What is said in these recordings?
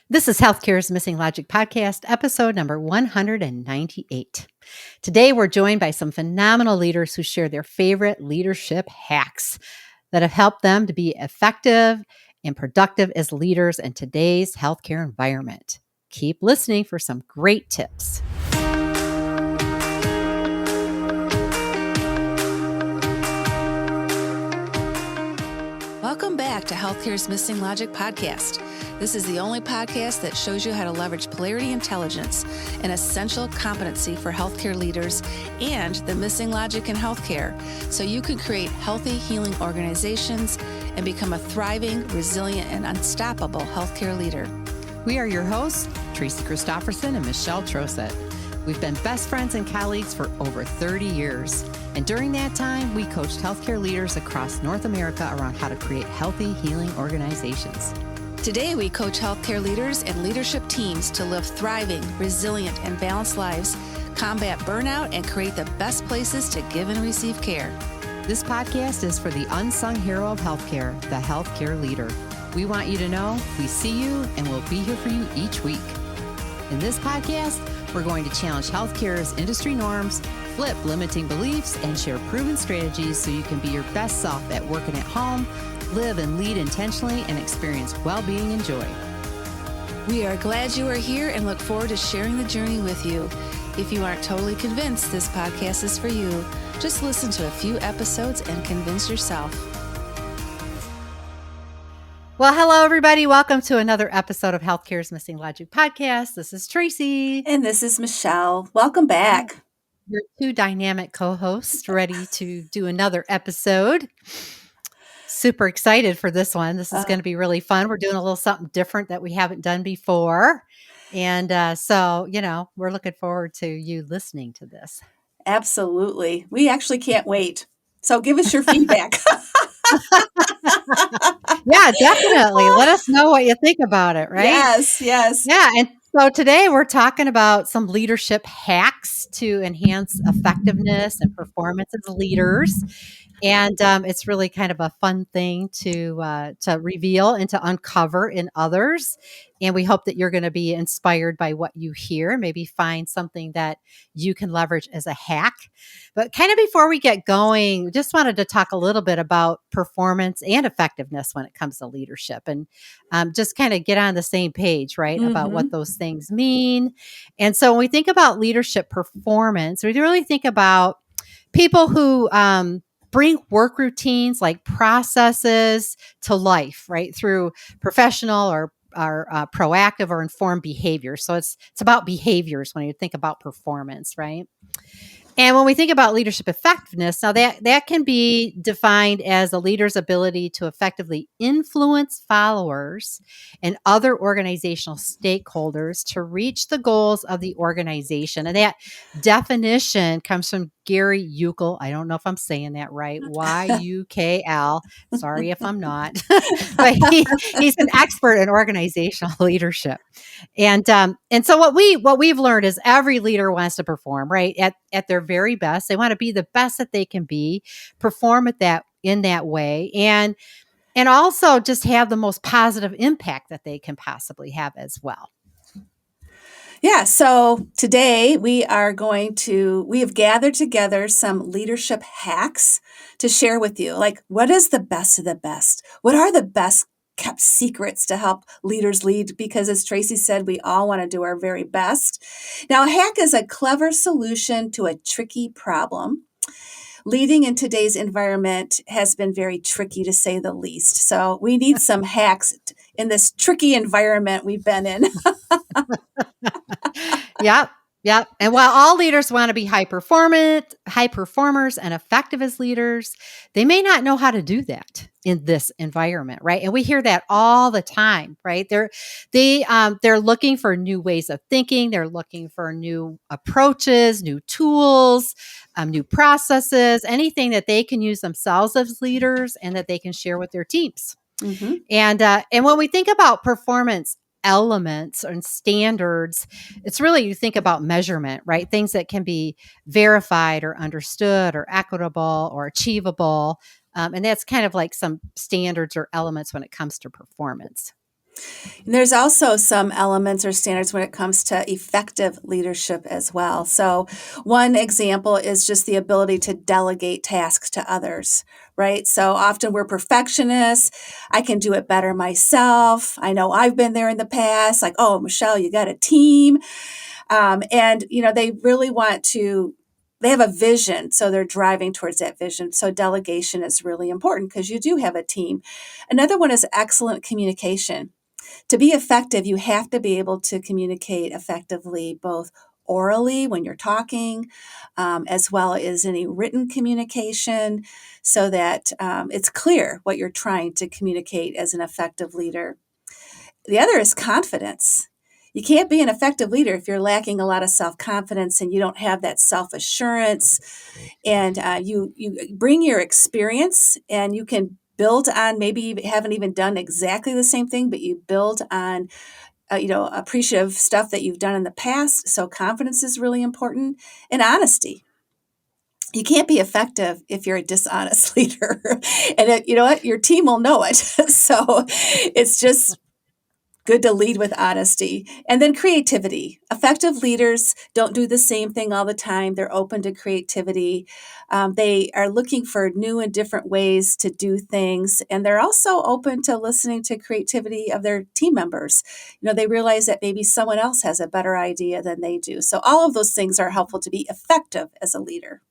This is Healthcare's Missing Logic podcast, episode number 198. Today, we're joined by some phenomenal leaders who share their favorite leadership hacks that have helped them to be effective and productive as leaders in today's healthcare environment. Keep listening for some great tips. Welcome back to Healthcare's Missing Logic podcast. This is the only podcast that shows you how to leverage polarity intelligence, an essential competency for healthcare leaders, and the missing logic in healthcare, so you can create healthy, healing organizations and become a thriving, resilient, and unstoppable healthcare leader. We are your hosts, Tracy Christofferson and Michelle Trosett. We've been best friends and colleagues for over 30 years. And during that time, we coached healthcare leaders across North America around how to create healthy, healing organizations. Today, we coach healthcare leaders and leadership teams to live thriving, resilient, and balanced lives, combat burnout, and create the best places to give and receive care. This podcast is for the unsung hero of healthcare, the healthcare leader. We want you to know we see you and we'll be here for you each week. In this podcast, we're going to challenge healthcare's industry norms, flip limiting beliefs, and share proven strategies so you can be your best self at work and at home, live and lead intentionally, and experience well-being and joy. We are glad you are here and look forward to sharing the journey with you. If you aren't totally convinced this podcast is for you, just listen to a few episodes and convince yourself. Well, hello, everybody. Welcome to another episode of Healthcare's Missing Logic podcast. This is Tracy. And this is Michelle. Welcome back. Your two dynamic co-hosts ready to do another episode. Super excited for this one. This is going to be really fun. We're doing a little something different that we haven't done before. And so, we're looking forward to you listening to this. Absolutely. We actually can't wait. So give us your feedback. Yeah, definitely. Let us know what you think about it, right? Yes. Yeah. And so today we're talking about some leadership hacks to enhance effectiveness and performance as leaders. And it's really kind of a fun thing to reveal and to uncover in others. And we hope that you're going to be inspired by what you hear, maybe find something that you can leverage as a hack. But kind of before we get going, we just wanted to talk a little bit about performance and effectiveness when it comes to leadership, and just kind of get on the same page, right, about what those things mean. And so when we think about leadership performance, we really think about people who bring work routines like processes to life, right, through professional or proactive or informed behavior. So it's about behaviors when you think about performance, right? And when we think about leadership effectiveness, now that can be defined as a leader's ability to effectively influence followers and other organizational stakeholders to reach the goals of the organization. And that definition comes from Gary Ukl. I don't know if I'm saying that right. Yukl. Sorry if I'm not. But he's an expert in organizational leadership. And so what we've learned is every leader wants to perform, right, at their very best. They want to be the best that they can be, perform in that way, and also just have the most positive impact that they can possibly have as well. Yeah, so today we have gathered together some leadership hacks to share with you. Like, what is the best of the best? What are the best kept secrets to help leaders lead? Because as Tracy said, we all want to do our very best. Now, a hack is a clever solution to a tricky problem. Leading in today's environment has been very tricky, to say the least. So we need some hacks in this tricky environment we've been in. Yep. And while all leaders want to be high performers and effective as leaders, they may not know how to do that in this environment, right? And we hear that all the time, right? They're looking for new ways of thinking. They're looking for new approaches, new tools, new processes, anything that they can use themselves as leaders and that they can share with their teams. Mm-hmm. And when we think about performance elements and standards, it's really, you think about measurement, right? Things that can be verified or understood or equitable or achievable. And that's kind of like some standards or elements when it comes to performance. And there's also some elements or standards when it comes to effective leadership as well. So, one example is just the ability to delegate tasks to others, right? So, often we're perfectionists. I can do it better myself. I know I've been there in the past, like, oh, Michelle, you got a team. And, they really want to. They have a vision, so they're driving towards that vision. So delegation is really important because you do have a team. Another one is excellent communication. To be effective, you have to be able to communicate effectively, both orally when you're talking, as well as any written communication, so that it's clear what you're trying to communicate as an effective leader. The other is confidence. You can't be an effective leader if you're lacking a lot of self-confidence and you don't have that self-assurance, and you bring your experience, and you can build on, maybe you haven't even done exactly the same thing, but you build on appreciative stuff that you've done in the past. So confidence is really important, and honesty. You can't be effective if you're a dishonest leader, and you know what, your team will know it. So it's just good to lead with honesty. And then creativity. Effective leaders don't do the same thing all the time. They're open to creativity. They are looking for new and different ways to do things. And they're also open to listening to creativity of their team members. They realize that maybe someone else has a better idea than they do. So all of those things are helpful to be effective as a leader.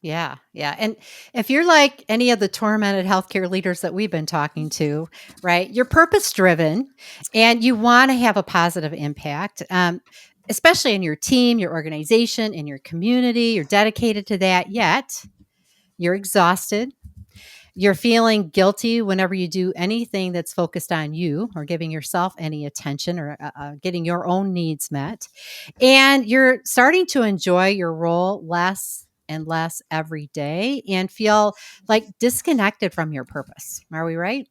Yeah, yeah. And if you're like any of the tormented healthcare leaders that we've been talking to, right, you're purpose driven and you want to have a positive impact, especially in your team, your organization, in your community. You're dedicated to that, yet you're exhausted. You're feeling guilty whenever you do anything that's focused on you or giving yourself any attention or getting your own needs met. And you're starting to enjoy your role less and less every day and feel like disconnected from your purpose. Are we right?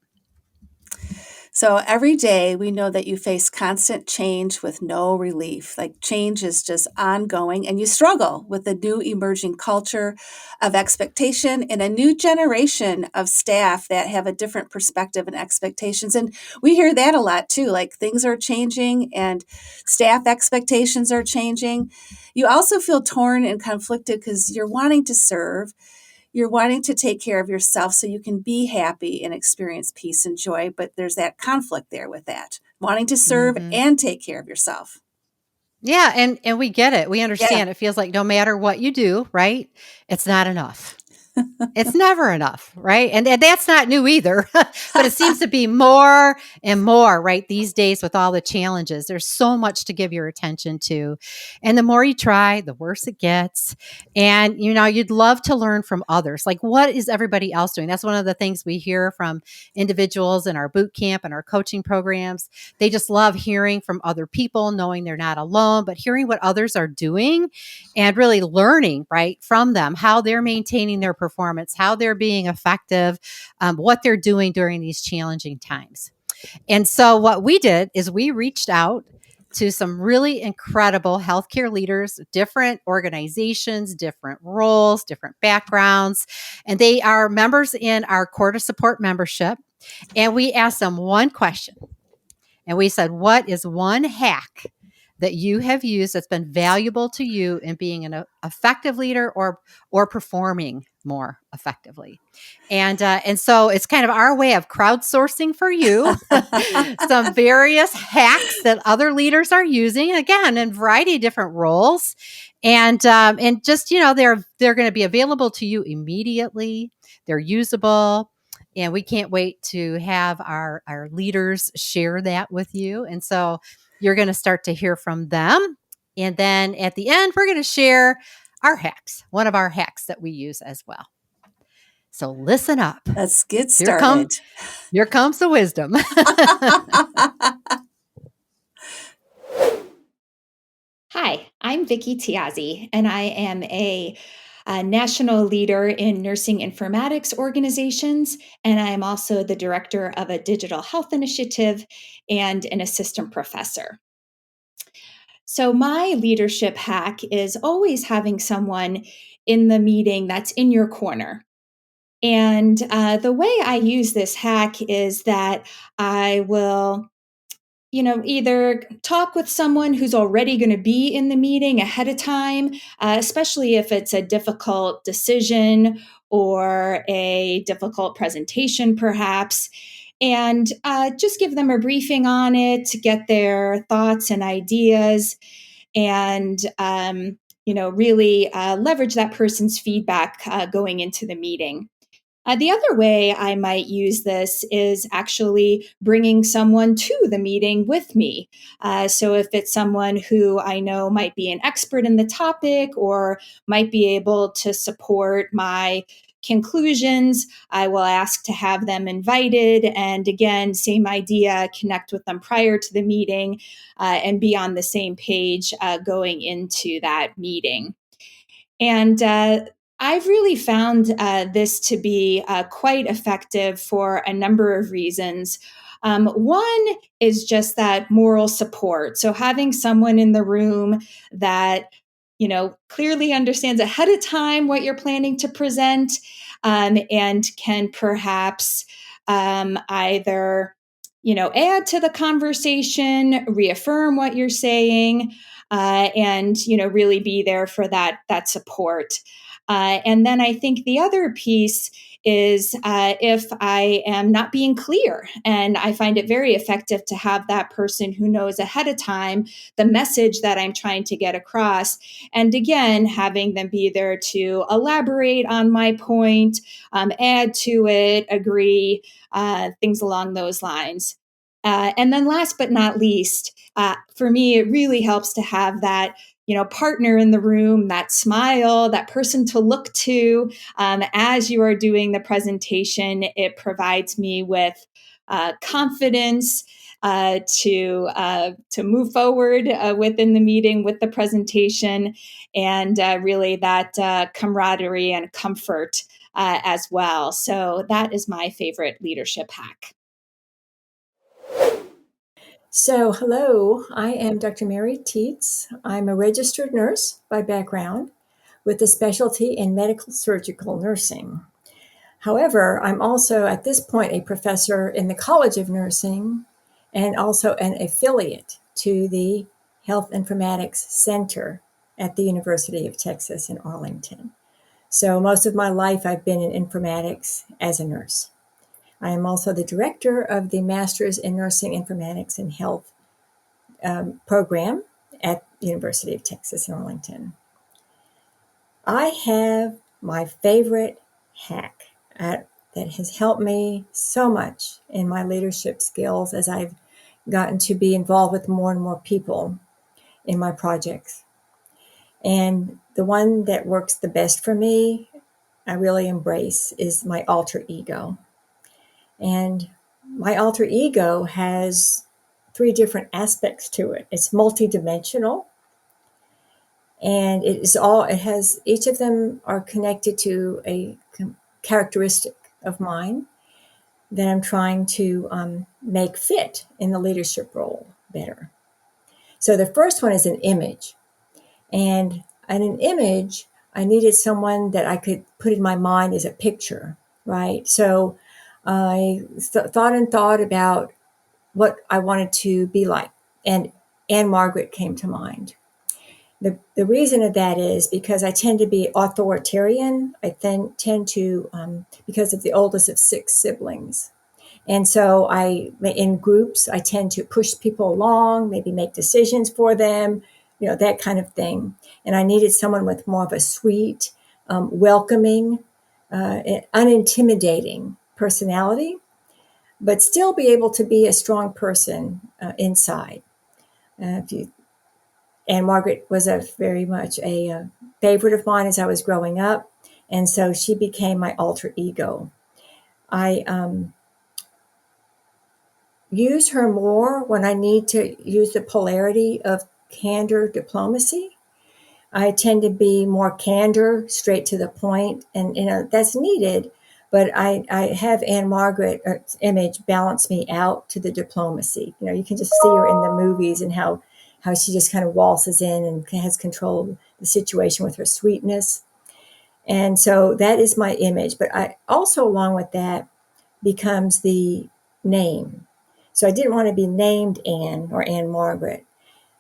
So every day we know that you face constant change with no relief. Like change is just ongoing, and you struggle with the new emerging culture of expectation and a new generation of staff that have a different perspective and expectations. And we hear that a lot too, like things are changing and staff expectations are changing. You also feel torn and conflicted because you're wanting to serve, you're wanting to take care of yourself so you can be happy and experience peace and joy, but there's that conflict there with that, wanting to serve Mm-hmm. and take care of yourself. Yeah, and we get it. We Yeah. understand. It feels like no matter what you do, right? It's not enough. It's never enough, right? And that's not new either, but it seems to be more and more, right? These days with all the challenges, there's so much to give your attention to. And the more you try, the worse it gets. And, you'd love to learn from others. Like, what is everybody else doing? That's one of the things we hear from individuals in our boot camp and our coaching programs. They just love hearing from other people, knowing they're not alone, but hearing what others are doing and really learning, right, from them, how they're maintaining their performance, how they're being effective, what they're doing during these challenging times. And so what we did is we reached out to some really incredible healthcare leaders, different organizations, different roles, different backgrounds, and they are members in our Core to Support membership. And we asked them one question. And we said, what is one hack that you have used that's been valuable to you in being an effective leader or performing more effectively? And so it's kind of our way of crowdsourcing for you some various hacks that other leaders are using, again, in a variety of different roles. And just, they're going to be available to you immediately. They're usable. And we can't wait to have our leaders share that with you. And so you're going to start to hear from them. And then at the end, we're going to share our hacks, one of our hacks that we use as well. So listen up. Let's get started. Here comes the wisdom. Hi, I'm Vicki Tiazzi, and I am a national leader in nursing informatics organizations, and I am also the director of a digital health initiative and an assistant professor. So, my leadership hack is always having someone in the meeting that's in your corner. And the way I use this hack is that I will either talk with someone who's already going to be in the meeting ahead of time, especially if it's a difficult decision or a difficult presentation, perhaps, and just give them a briefing on it to get their thoughts and ideas, and really leverage that person's feedback going into the meeting. The other way I might use this is actually bringing someone to the meeting with me. So if it's someone who I know might be an expert in the topic or might be able to support my conclusions, I will ask to have them invited. And again, same idea, connect with them prior to the meeting and be on the same page going into that meeting. And I've really found this to be quite effective for a number of reasons. One is just that moral support. So having someone in the room that clearly understands ahead of time what you're planning to present, and can perhaps either add to the conversation, reaffirm what you're saying, and really be there for that support. And then I think the other piece is if I am not being clear, and I find it very effective to have that person who knows ahead of time the message that I'm trying to get across, and again having them be there to elaborate on my point, add to it, agree, things along those lines. And then last but not least, for me, it really helps to have that partner in the room, that smile, that person to look to as you are doing the presentation. It provides me with confidence to move forward within the meeting with the presentation, and really that camaraderie and comfort as well. So that is my favorite leadership hack. So, hello, I am Dr. Mary Tietz. I'm a registered nurse by background with a specialty in medical surgical nursing. However, I'm also at this point a professor in the College of Nursing and also an affiliate to the Health Informatics Center at the University of Texas in Arlington. So most of my life I've been in informatics as a nurse. I am also the director of the Masters in Nursing Informatics and Health program at the University of Texas in Arlington. I have my favorite hack that has helped me so much in my leadership skills as I've gotten to be involved with more and more people in my projects. And the one that works the best for me, I really embrace, is my alter ego. And my alter ego has 3 different aspects to it. It's multidimensional, and each of them are connected to a characteristic of mine that I'm trying to make fit in the leadership role better. So the first one is an image. And in an image, I needed someone that I could put in my mind as a picture, right? So I thought about what I wanted to be like. And Anne Margaret came to mind. The reason of that is because I tend to be authoritarian. I tend to, because of the oldest of 6 siblings. And so in groups, I tend to push people along, maybe make decisions for them, that kind of thing. And I needed someone with more of a sweet, welcoming, unintimidating personality, but still be able to be a strong person inside. And Margaret was very much a favorite of mine as I was growing up. And so she became my alter ego. I use her more when I need to use the polarity of candor diplomacy. I tend to be more candor, straight to the point, and that's needed. But I have Anne Margaret's image balance me out to the diplomacy. You can just see her in the movies and how she just kind of waltzes in and has control of the situation with her sweetness. And so that is my image. But I also, along with that, becomes the name. So I didn't want to be named Anne or Anne Margaret.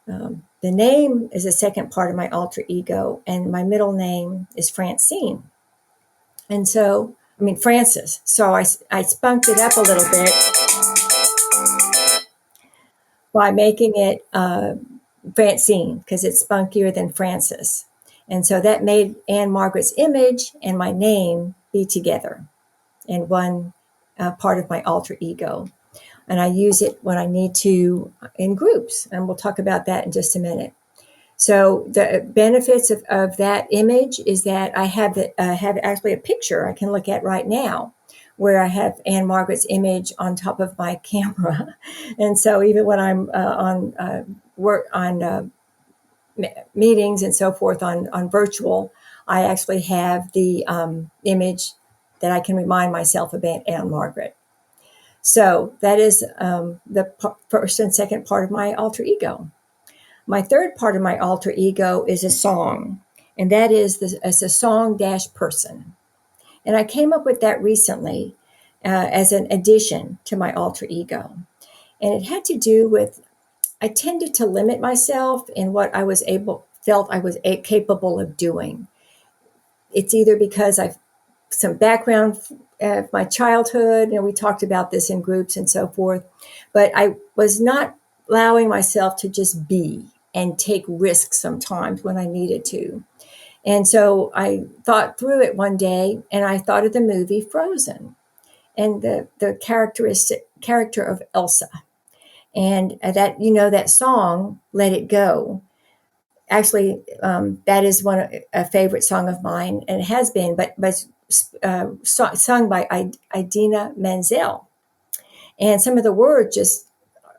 The name is the second part of my alter ego, and my middle name is Francine. And so, Frances. So I spunked it up a little bit by making it Francine, because it's spunkier than Frances. And so that made Anne Margaret's image and my name be together in one part of my alter ego. And I use it when I need to in groups. And we'll talk about that in just a minute. So the benefits of that image is that I have actually a picture I can look at right now where I have Anne Margaret's image on top of my camera. And so even when I'm on work on meetings and so forth on virtual, I actually have the image that I can remind myself of Anne Margaret. So that is the first and second part of my alter ego. My third part of my alter ego is a song, and that is as a song-person. And I came up with that recently as an addition to my alter ego. And it had to do with, I tended to limit myself in what I felt I was capable of doing. It's either because I've some background of my childhood, we talked about this in groups and so forth, but I was not allowing myself to just be and take risks sometimes when I needed to. And so I thought through it one day, and I thought of the movie Frozen and the character of Elsa. And that song, Let It Go. Actually, that is a favorite song of mine, and it has been, but sung by Idina Menzel. And some of the words just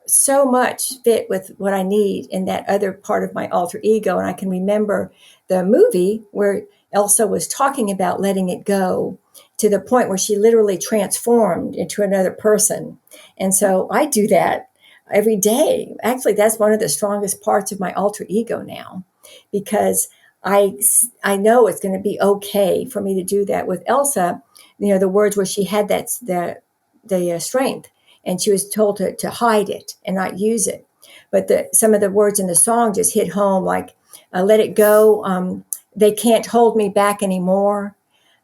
so much fit with what I need in that other part of my alter ego. And I can remember the movie where Elsa was talking about letting it go to the point where she literally transformed into another person. And so I do that every day. Actually, that's one of the strongest parts of my alter ego now, because I know it's going to be okay for me to do that. With Elsa, the words where she had the strength, and she was told to hide it and not use it. But some of the words in the song just hit home, like let it go. They can't hold me back anymore.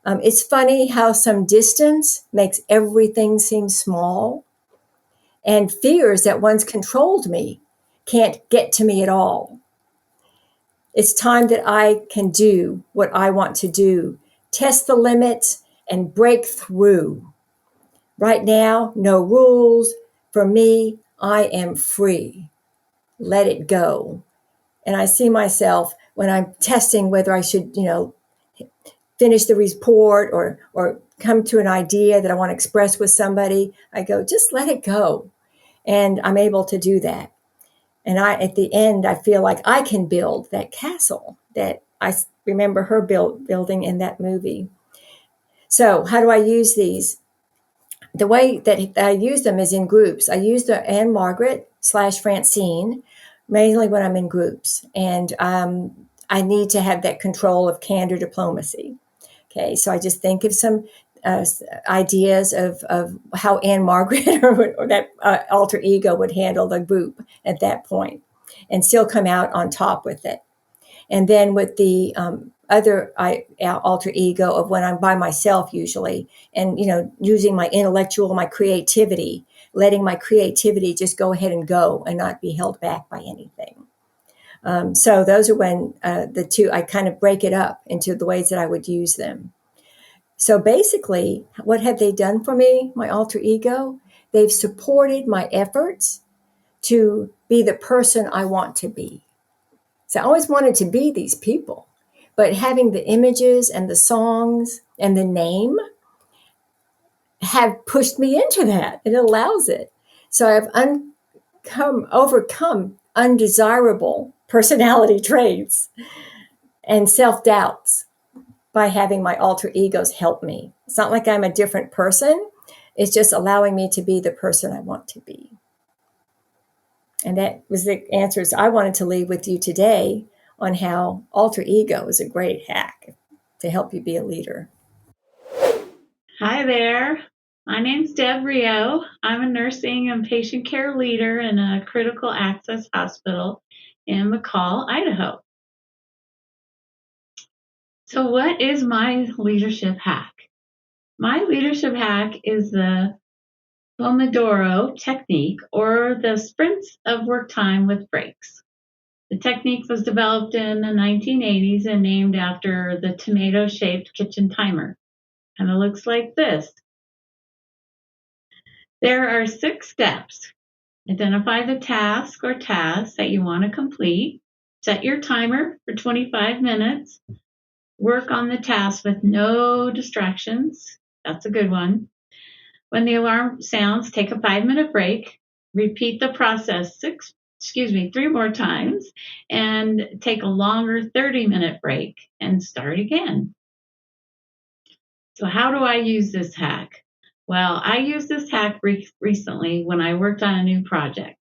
It's funny how some distance makes everything seem small, and fears that once controlled me can't get to me at all. It's time that I can do what I want to do, test the limits, and break through. Right now, no rules. For me, I am free. Let it go. And I see myself when I'm testing whether I should, finish the report or come to an idea that I want to express with somebody, I go, just let it go. And I'm able to do that. And at the end, I feel like I can build that castle that I remember her building in that movie. So how do I use these? The way that I use them is in groups. I use the Anne Margaret / Francine mainly when I'm in groups. And I need to have that control of candor diplomacy. Okay, so I just think of some ideas of how Anne Margaret or that alter ego would handle the group at that point and still come out on top with it. And then with the other alter ego of when I'm by myself usually, and using my my creativity, letting my creativity just go ahead and go and not be held back by anything. So those are when the two, I kind of break it up into the ways that I would use them. So basically, what have they done for me, my alter ego? They've supported my efforts to be the person I want to be. So I always wanted to be these people, but having the images and the songs and the name have pushed me into that. It allows it. So I've overcome undesirable personality traits and self-doubts by having my alter egos help me. It's not like I'm a different person. It's just allowing me to be the person I want to be. And that was the answers I wanted to leave with you today on how alter ego is a great hack to help you be a leader. Hi there. My name's Deb Rio. I'm a nursing and patient care leader in a critical access hospital in McCall, Idaho. So, what is my leadership hack? My leadership hack is the Pomodoro technique, or the sprints of work time with breaks. The technique was developed in the 1980s and named after the tomato-shaped kitchen timer. And it looks like this. There are 6 steps. Identify the task or tasks that you want to complete. Set your timer for 25 minutes. Work on the task with no distractions. That's a good one. When the alarm sounds, take a 5-minute break. Repeat the process 3 more times, and take a longer 30-minute break and start again. So how do I use this hack? Well, I used this hack recently when I worked on a new project,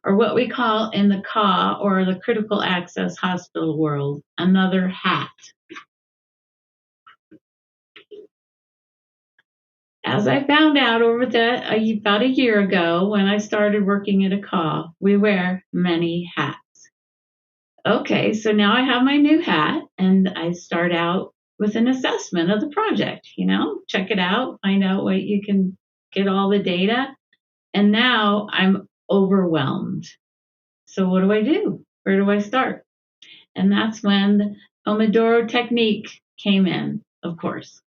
or what we call in the CAH, or the critical access hospital world, another hat. As I found out about a year ago when I started working at a CAH, we wear many hats. Okay, so now I have my new hat, and I start out with an assessment of the project. Check it out, find out what you can get, all the data. And now I'm overwhelmed. So what do I do? Where do I start? And that's when the Pomodoro technique came in, of course.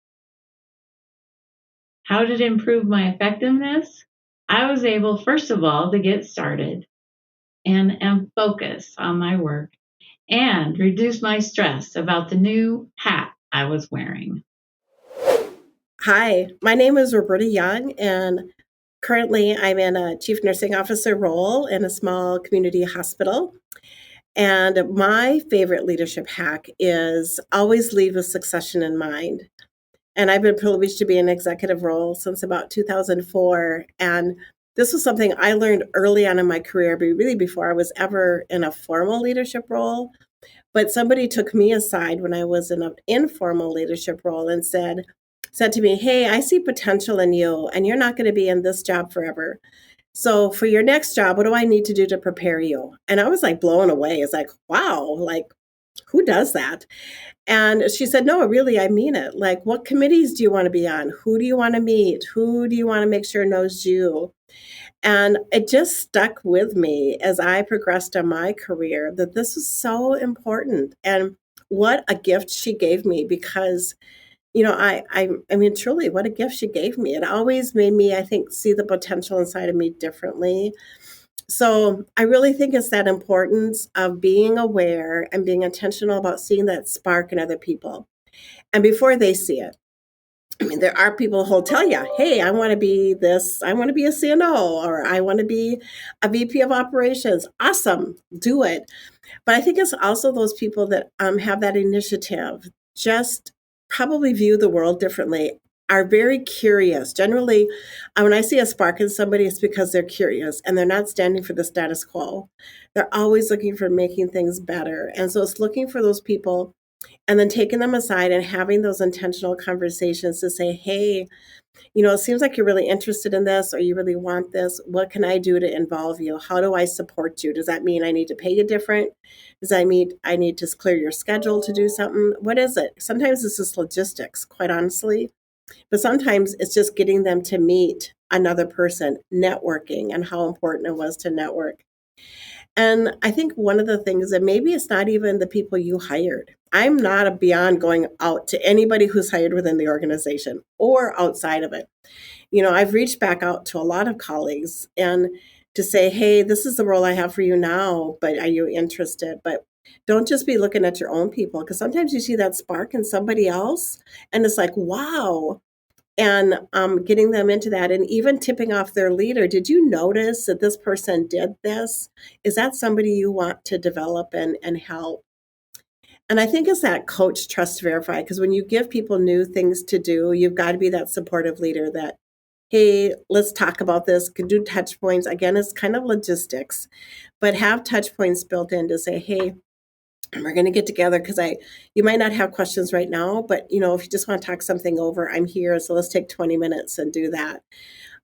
How did it improve my effectiveness? I was able, first of all, to get started and focus on my work and reduce my stress about the new hat I was wearing. Hi, my name is Roberta Young, and currently I'm in a chief nursing officer role in a small community hospital. And my favorite leadership hack is always lead with succession in mind. And I've been privileged to be in an executive role since about 2004. And this was something I learned early on in my career, but really before I was ever in a formal leadership role. But somebody took me aside when I was in an informal leadership role and said to me, hey, I see potential in you, and you're not going to be in this job forever. So for your next job, what do I need to do to prepare you? And I was like blown away. It's like, wow, like who does that? And she said, no, really, I mean it. Like, what committees do you want to be on? Who do you want to meet? Who do you want to make sure knows you? And it just stuck with me as I progressed in my career that this was so important. And what a gift she gave me, because I mean, truly, what a gift she gave me. It always made me, I think, see the potential inside of me differently. So I really think it's that importance of being aware and being intentional about seeing that spark in other people. And before they see it, I mean, there are people who'll tell you, hey, I want to be this, I want to be a CNO, or I want to be a VP of operations. Awesome, do it. But I think it's also those people that have that initiative, just probably view the world differently, are very curious. Generally, when I see a spark in somebody, it's because they're curious and they're not standing for the status quo. They're always looking for making things better. And so it's looking for those people and then taking them aside and having those intentional conversations to say, hey, it seems like you're really interested in this, or you really want this. What can I do to involve you? How do I support you? Does that mean I need to pay you different? Does that mean I need to clear your schedule to do something? What is it? Sometimes it's just logistics, quite honestly. But sometimes it's just getting them to meet another person, networking, and how important it was to network. And I think one of the things that maybe it's not even the people you hired. I'm not beyond going out to anybody who's hired within the organization or outside of it. I've reached back out to a lot of colleagues and to say, hey, this is the role I have for you now, but are you interested? But don't just be looking at your own people, because sometimes you see that spark in somebody else and it's like, wow. And getting them into that, and even tipping off their leader. Did you notice that this person did this? Is that somebody you want to develop and help? And I think it's that coach, trust, verify, because when you give people new things to do, you've got to be that supportive leader that, hey, let's talk about this, could do touch points. Again, it's kind of logistics, but have touch points built in to say, hey, We're going to get together because you might not have questions right now, but if you just want to talk something over, I'm here. So let's take 20 minutes and do that.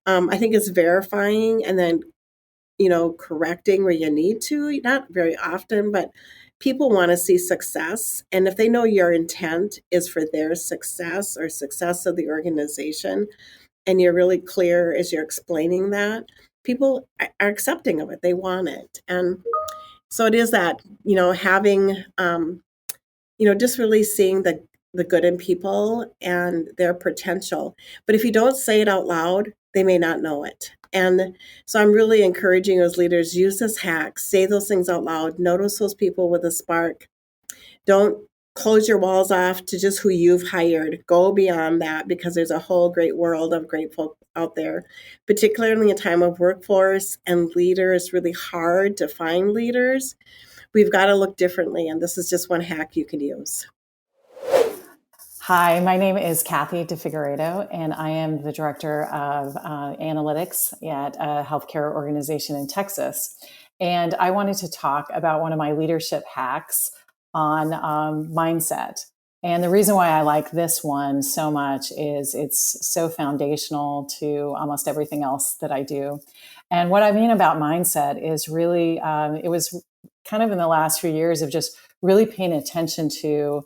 I think it's verifying and then, correcting where you need to, not very often, but people want to see success. And if they know your intent is for their success or success of the organization, and you're really clear as you're explaining that, people are accepting of it. They want it. And so it is that, having, just really seeing the good in people and their potential. But if you don't say it out loud, they may not know it. And so I'm really encouraging those leaders, use this hack, say those things out loud, notice those people with a spark. Don't close your walls off to just who you've hired. Go beyond that, because there's a whole great world of great folk out there, particularly in a time of workforce and leaders. It's really hard to find leaders. We've got to look differently. And this is just one hack you can use. Hi, my name is Kathy DeFigueredo, and I am the Director of Analytics at a healthcare organization in Texas. And I wanted to talk about one of my leadership hacks on mindset. And the reason why I like this one so much is it's so foundational to almost everything else that I do. And what I mean about mindset is really, it was kind of in the last few years of just really paying attention to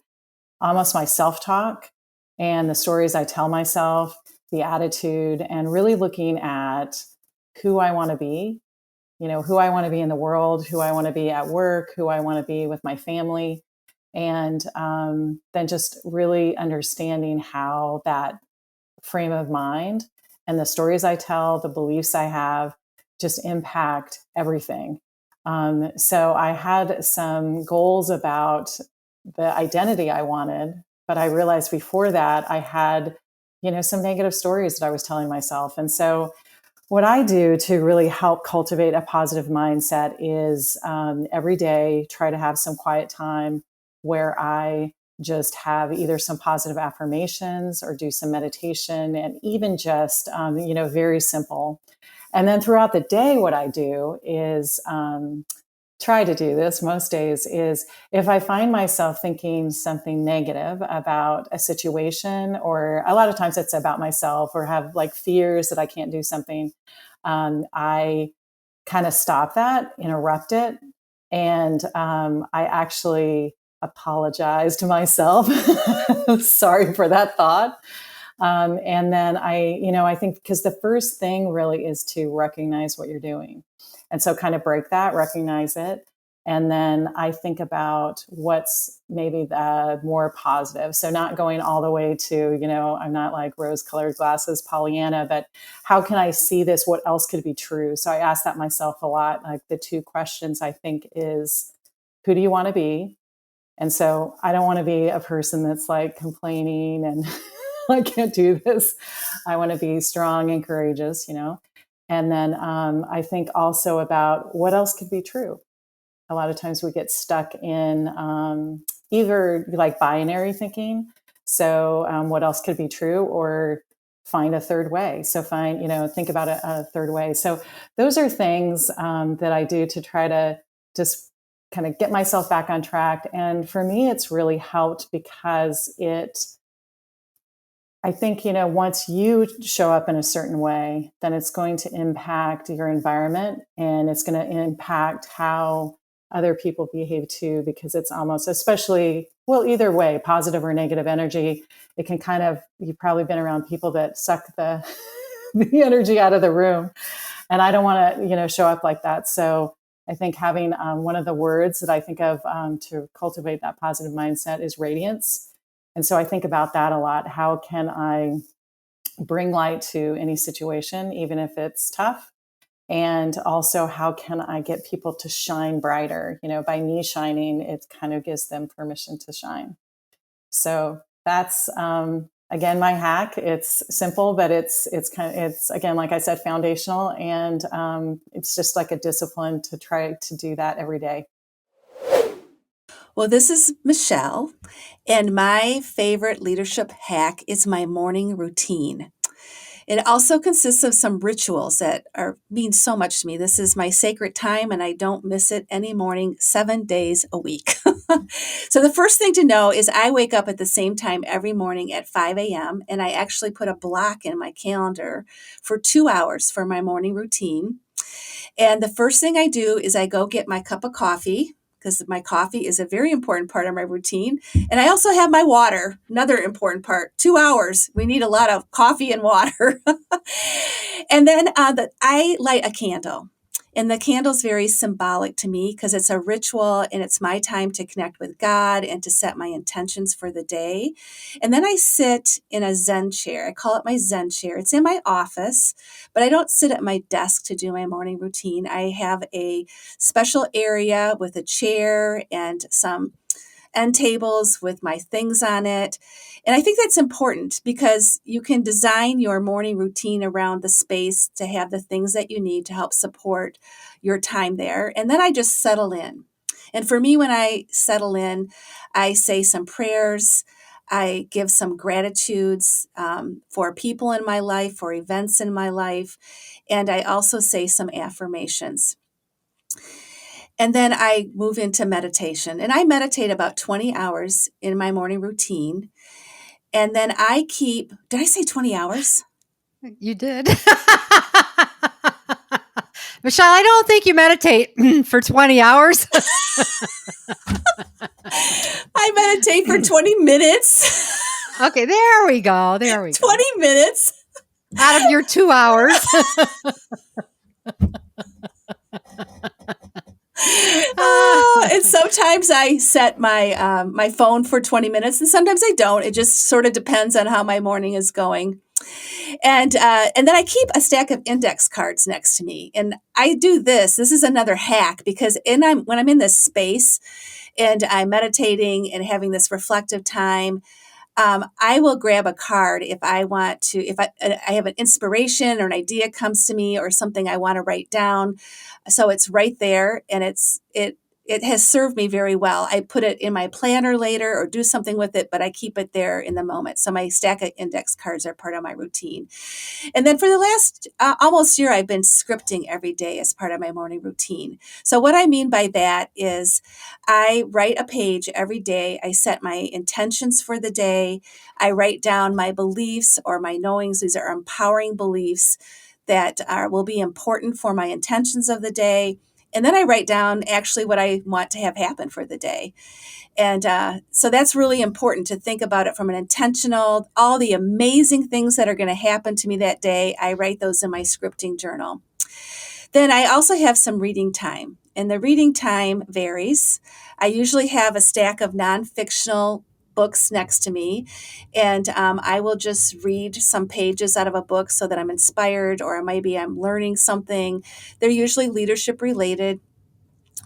almost my self-talk and the stories I tell myself, the attitude, and really looking at who I want to be, who I want to be in the world, who I want to be at work, who I want to be with my family. And then just really understanding how that frame of mind and the stories I tell, the beliefs I have, just impact everything. So I had some goals about the identity I wanted, but I realized before that I had, some negative stories that I was telling myself. And so what I do to really help cultivate a positive mindset is every day try to have some quiet time where I just have either some positive affirmations or do some meditation, and even just, very simple. And then throughout the day, what I do is try to do this most days is if I find myself thinking something negative about a situation, or a lot of times it's about myself, or have like fears that I can't do something, I kind of stop that, interrupt it. And I actually apologize to myself. Sorry for that thought. And then I think because the first thing really is to recognize what you're doing. And so kind of break that, recognize it. And then I think about what's maybe the more positive. So not going all the way to, I'm not like rose-colored glasses, Pollyanna, but how can I see this? What else could be true? So I ask that myself a lot. Like the two questions I think is, who do you want to be? And so I don't want to be a person that's like complaining and I can't do this. I want to be strong and courageous, And then I think also about what else could be true. A lot of times we get stuck in either like binary thinking. So what else could be true, or find a third way. So think about a third way. So those are things that I do to try to just kind of get myself back on track. And for me, it's really helped because I think, once you show up in a certain way, then it's going to impact your environment, and it's going to impact how other people behave too, because it's almost, especially, well, either way, positive or negative energy, it can kind of, you've probably been around people that suck the energy out of the room. And I don't want to, show up like that. So I think having one of the words that I think of to cultivate that positive mindset is radiance. And so I think about that a lot. How can I bring light to any situation, even if it's tough? And also, how can I get people to shine brighter? By me shining, it kind of gives them permission to shine. So that's, again, my hack. It's simple, but it's again, like I said, foundational. And it's just like a discipline to try to do that every day. Well, this is Michelle, and my favorite leadership hack is my morning routine. It also consists of some rituals that mean so much to me. This is my sacred time, and I don't miss it any morning, 7 days a week. So the first thing to know is I wake up at the same time every morning at 5 a.m., and I actually put a block in my calendar for 2 hours for my morning routine. And the first thing I do is I go get my cup of coffee, because my coffee is a very important part of my routine. And I also have my water, another important part. 2 hours, we need a lot of coffee and water. And then I light a candle. And the candle's very symbolic to me because it's a ritual and it's my time to connect with God and to set my intentions for the day. And then I sit in a Zen chair. I call it my Zen chair. It's in my office, but I don't sit at my desk to do my morning routine. I have a special area with a chair and some end tables with my things on it. And I think that's important because you can design your morning routine around the space to have the things that you need to help support your time there. And then I just settle in. And for me, when I settle in, I say some prayers. I give some gratitudes for people in my life, for events in my life. And I also say some affirmations. And then I move into meditation. And I meditate about 20 hours in my morning routine. And then I keep, did I say 20 hours? You did. Michelle, I don't think you meditate for 20 hours. I meditate for 20 minutes. Okay, there we go. 20 minutes. Out of your 2 hours. And sometimes I set my my phone for 20 minutes, and sometimes I don't. It just sort of depends on how my morning is going. And then I keep a stack of index cards next to me, and I do this. This is another hack because when I'm in this space, and I'm meditating and having this reflective time. I will grab a card if I want to, if I have an inspiration or an idea comes to me or something I want to write down. So it's right there, and it has served me very well. I put it in my planner later or do something with it, but I keep it there in the moment. So my stack of index cards are part of my routine. And then for the last almost year, I've been scripting every day as part of my morning routine. So what I mean by that is I write a page every day. I set my intentions for the day. I write down my beliefs or my knowings. These are empowering beliefs that will be important for my intentions of the day. And then I write down actually what I want to have happen for the day. And so that's really important to think about it from an intentional, all the amazing things that are going to happen to me that day. I write those in my scripting journal. Then I also have some reading time, and the reading time varies. I usually have a stack of non-fictional books next to me, and I will just read some pages out of a book so that I'm inspired, or maybe I'm learning something. They're usually leadership related,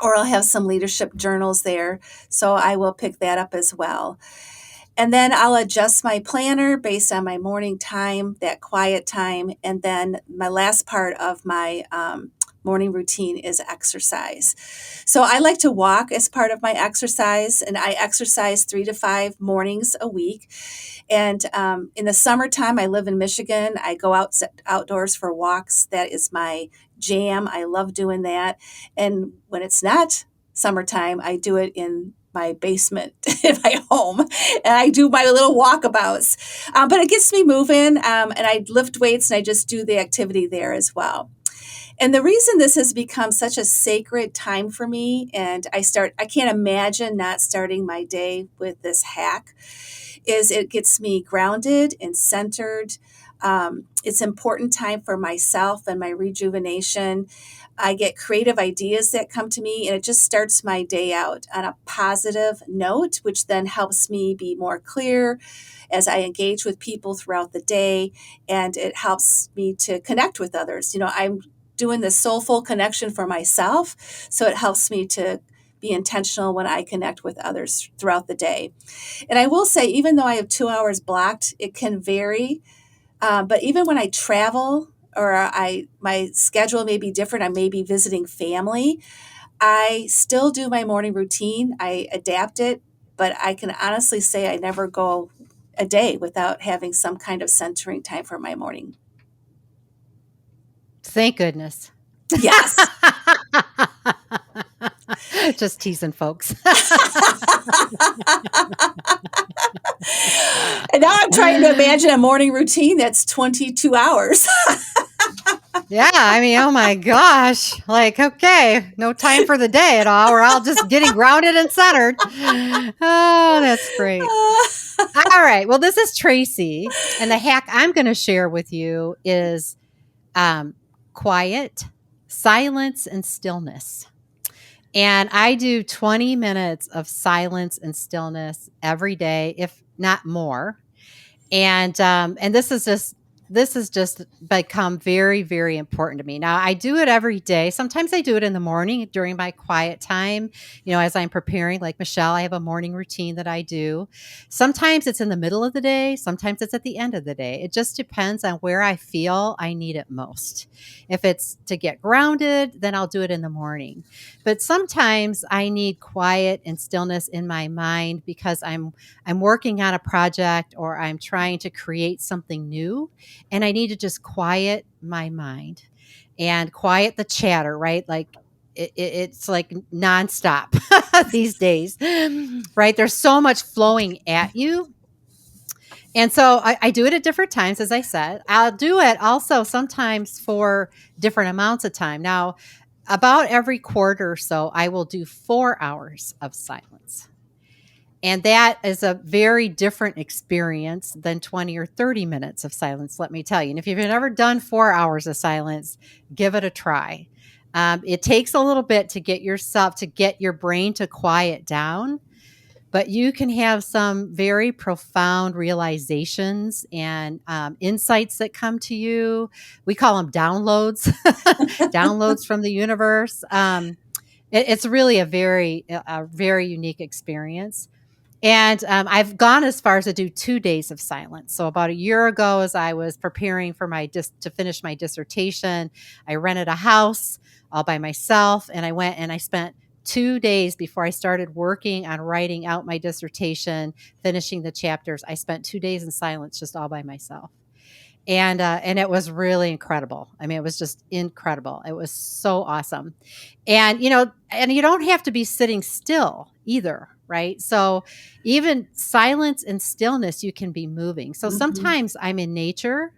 or I'll have some leadership journals there, so I will pick that up as well. And then I'll adjust my planner based on my morning time, that quiet time. And then my last part of my morning routine is exercise. So I like to walk as part of my exercise, and I exercise 3 to 5 mornings a week. And in the summertime, I live in Michigan. I go outdoors for walks. That is my jam. I love doing that. And when it's not summertime, I do it in my basement in my home, and I do my little walkabouts. But it gets me moving, and I lift weights, and I just do the activity there as well. And the reason this has become such a sacred time for me, and I can't imagine not starting my day with this hack, is it gets me grounded and centered. It's important time for myself and my rejuvenation. I get creative ideas that come to me, and it just starts my day out on a positive note, which then helps me be more clear as I engage with people throughout the day, and it helps me to connect with others. I'm doing this soulful connection for myself, so it helps me to be intentional when I connect with others throughout the day. And I will say, even though I have 2 hours blocked, it can vary. But even when I travel or my schedule may be different, I may be visiting family, I still do my morning routine. I adapt it, but I can honestly say I never go a day without having some kind of centering time for my morning Thank goodness. Yes. Just teasing folks. And now I'm trying to imagine a morning routine that's 22 hours. Yeah, I mean, oh my gosh. Like, okay, no time for the day at all. We're all just getting grounded and centered. Oh, that's great. All right. Well, this is Tracy. And the hack I'm going to share with you is quiet, silence, and stillness. And I do 20 minutes of silence and stillness every day, if not more. And this has just become very, very important to me. Now, I do it every day. Sometimes I do it in the morning during my quiet time, as I'm preparing. Like Michelle, I have a morning routine that I do. Sometimes it's in the middle of the day. Sometimes it's at the end of the day. It just depends on where I feel I need it most. If it's to get grounded, then I'll do it in the morning. But sometimes I need quiet and stillness in my mind because I'm working on a project or I'm trying to create something new, and I need to just quiet my mind and quiet the chatter, right? Like it's like nonstop these days, right? There's so much flowing at you. And so I do it at different times, as I said. I'll do it also sometimes for different amounts of time. Now, about every quarter or so, I will do 4 hours of silence. And that is a very different experience than 20 or 30 minutes of silence, let me tell you. And if you've never done 4 hours of silence, give it a try. It takes a little bit to get your brain to quiet down, but you can have some very profound realizations and insights that come to you. We call them downloads, downloads from the universe. It's really a very unique experience. And I've gone as far as to do 2 days of silence. So about a year ago, as I was preparing for to finish my dissertation, I rented a house all by myself, and I went and I spent 2 days before I started working on writing out my dissertation, finishing the chapters. I spent 2 days in silence, just all by myself. And it was really incredible. I mean, it was just incredible. It was so awesome. And, and you don't have to be sitting still either, right? So even silence and stillness, you can be moving. So sometimes I'm in nature.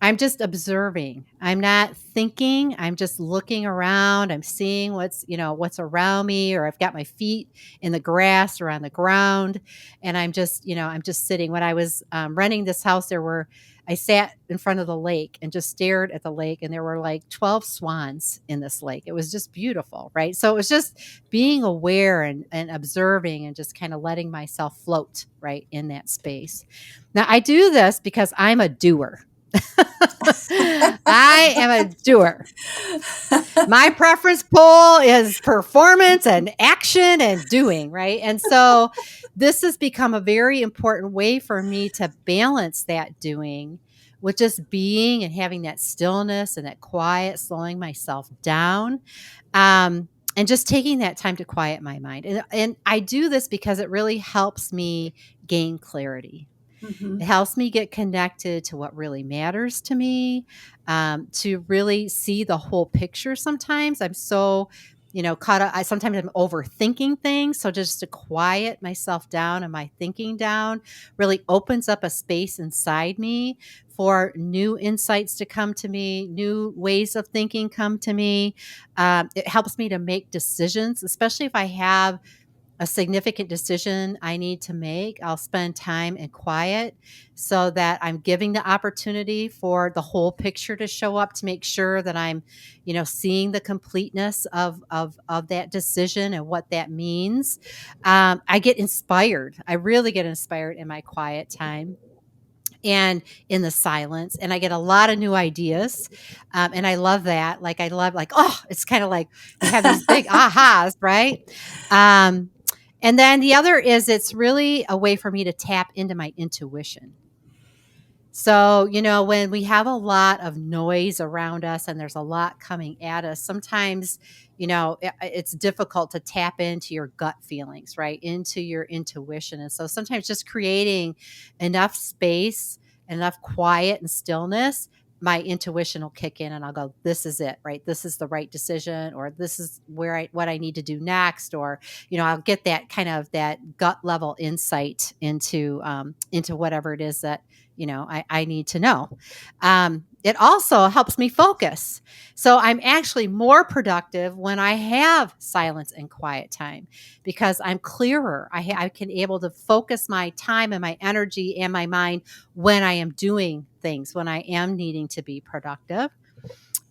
I'm just observing. I'm not thinking. I'm just looking around. I'm seeing what's around me, or I've got my feet in the grass or on the ground. And I'm just sitting. When I was renting this house, I sat in front of the lake and just stared at the lake, and there were like 12 swans in this lake. It was just beautiful, right? So it was just being aware and observing and just kind of letting myself float right in that space. Now, I do this because I'm a doer. I am a doer. My preference pool is performance and action and doing, right? And so this has become a very important way for me to balance that doing with just being and having that stillness and that quiet, slowing myself down, and just taking that time to quiet my mind. And I do this because it really helps me gain clarity. It helps me get connected to what really matters to me, to really see the whole picture. Sometimes I'm so, caught up. Sometimes I'm overthinking things. So just to quiet myself down and my thinking down really opens up a space inside me for new insights to come to me, new ways of thinking come to me. It helps me to make decisions, especially if I have a significant decision I need to make. I'll spend time in quiet so that I'm giving the opportunity for the whole picture to show up, to make sure that I'm, seeing the completeness of that decision and what that means. I get inspired. I really get inspired in my quiet time and in the silence, and I get a lot of new ideas. And I love that. It's kind of like you have these big ahas, right? And then the other is it's really a way for me to tap into my intuition. So, when we have a lot of noise around us and there's a lot coming at us, sometimes, it's difficult to tap into your gut feelings, right? Into your intuition. And so sometimes just creating enough space, enough quiet and stillness my intuition will kick in and I'll go, this is it, right? This is the right decision, or this is what I need to do next. Or, I'll get that kind of that gut level insight into whatever it is that, I need to know. It also helps me focus. So I'm actually more productive when I have silence and quiet time, because I'm clearer. I can able to focus my time and my energy and my mind when I am doing things, when I am needing to be productive.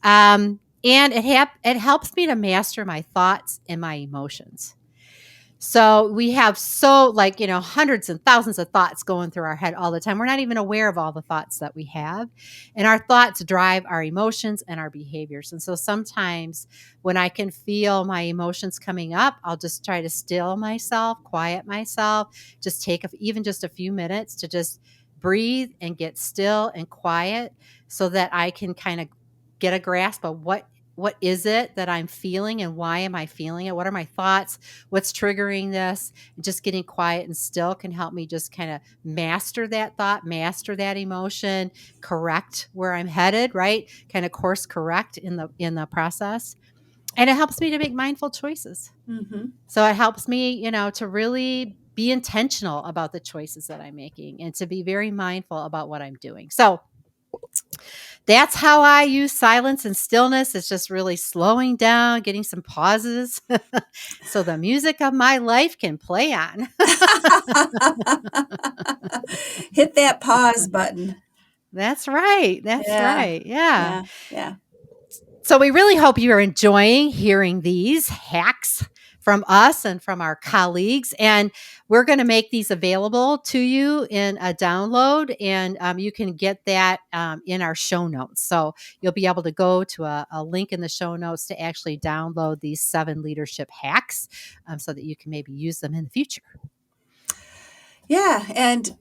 And it helps me to master my thoughts and my emotions. So we have hundreds and thousands of thoughts going through our head all the time. We're not even aware of all the thoughts that we have. And our thoughts drive our emotions and our behaviors. And so sometimes when I can feel my emotions coming up, I'll just try to still myself, quiet myself, just take even just a few minutes to just breathe and get still and quiet so that I can kind of get a grasp of what is it that I'm feeling and why am I feeling it? What are my thoughts? What's triggering this? Just getting quiet and still can help me just kind of master that thought, master that emotion, correct where I'm headed, right? Kind of course correct in the process. And it helps me to make mindful choices. Mm-hmm. So it helps me, to really be intentional about the choices that I'm making and to be very mindful about what I'm doing. So that's how I use silence and stillness. It's just really slowing down, getting some pauses so the music of my life can play on. Hit that pause button. That's right. That's right. Yeah. So we really hope you are enjoying hearing these hacks from us and from our colleagues. And we're going to make these available to you in a download, and you can get that in our show notes. So you'll be able to go to a link in the show notes to actually download these 7 leadership hacks so that you can maybe use them in the future. Yeah. And,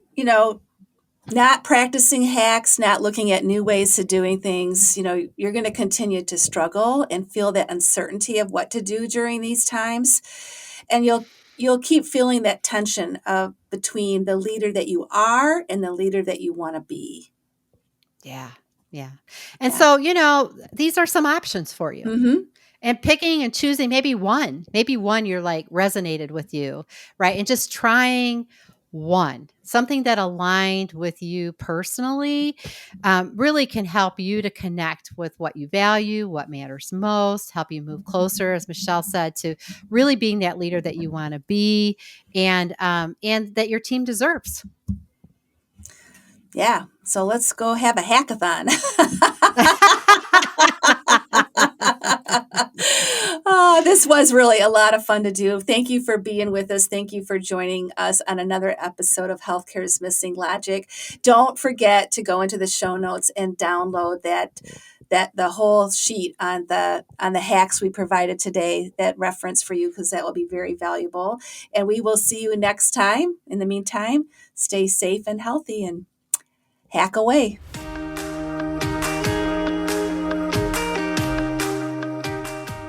not practicing hacks, not looking at new ways of doing things, you're going to continue to struggle and feel that uncertainty of what to do during these times. And you'll keep feeling that tension between the leader that you are and the leader that you want to be. Yeah. And so, these are some options for you. Mm-hmm. And picking and choosing maybe one you're like resonated with you, right? And just trying something that aligned with you personally, really can help you to connect with what you value, what matters most, help you move closer, as Michelle said, to really being that leader that you want to be and that your team deserves. Yeah. So let's go have a hackathon. Oh, this was really a lot of fun to do. Thank you for being with us. Thank you for joining us on another episode of Healthcare's Missing Logic. Don't forget to go into the show notes and download that the whole sheet on the hacks we provided today, that reference for you, because that will be very valuable. And we will see you next time. In the meantime, stay safe and healthy and hack away.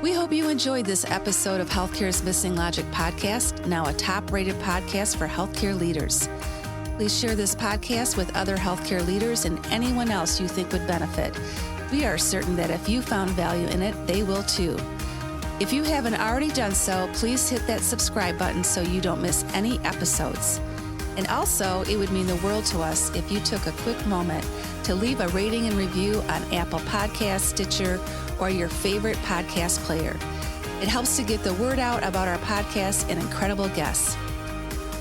We hope you enjoyed this episode of Healthcare's Missing Logic podcast, now a top-rated podcast for healthcare leaders. Please share this podcast with other healthcare leaders and anyone else you think would benefit. We are certain that if you found value in it, they will too. If you haven't already done so, please hit that subscribe button so you don't miss any episodes. And also, it would mean the world to us if you took a quick moment to leave a rating and review on Apple Podcasts, Stitcher, or your favorite podcast player. It helps to get the word out about our podcast and incredible guests.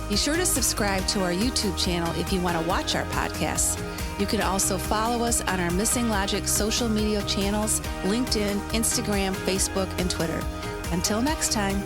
Be sure to subscribe to our YouTube channel if you want to watch our podcasts. You can also follow us on our Missing Logic social media channels, LinkedIn, Instagram, Facebook, and Twitter. Until next time.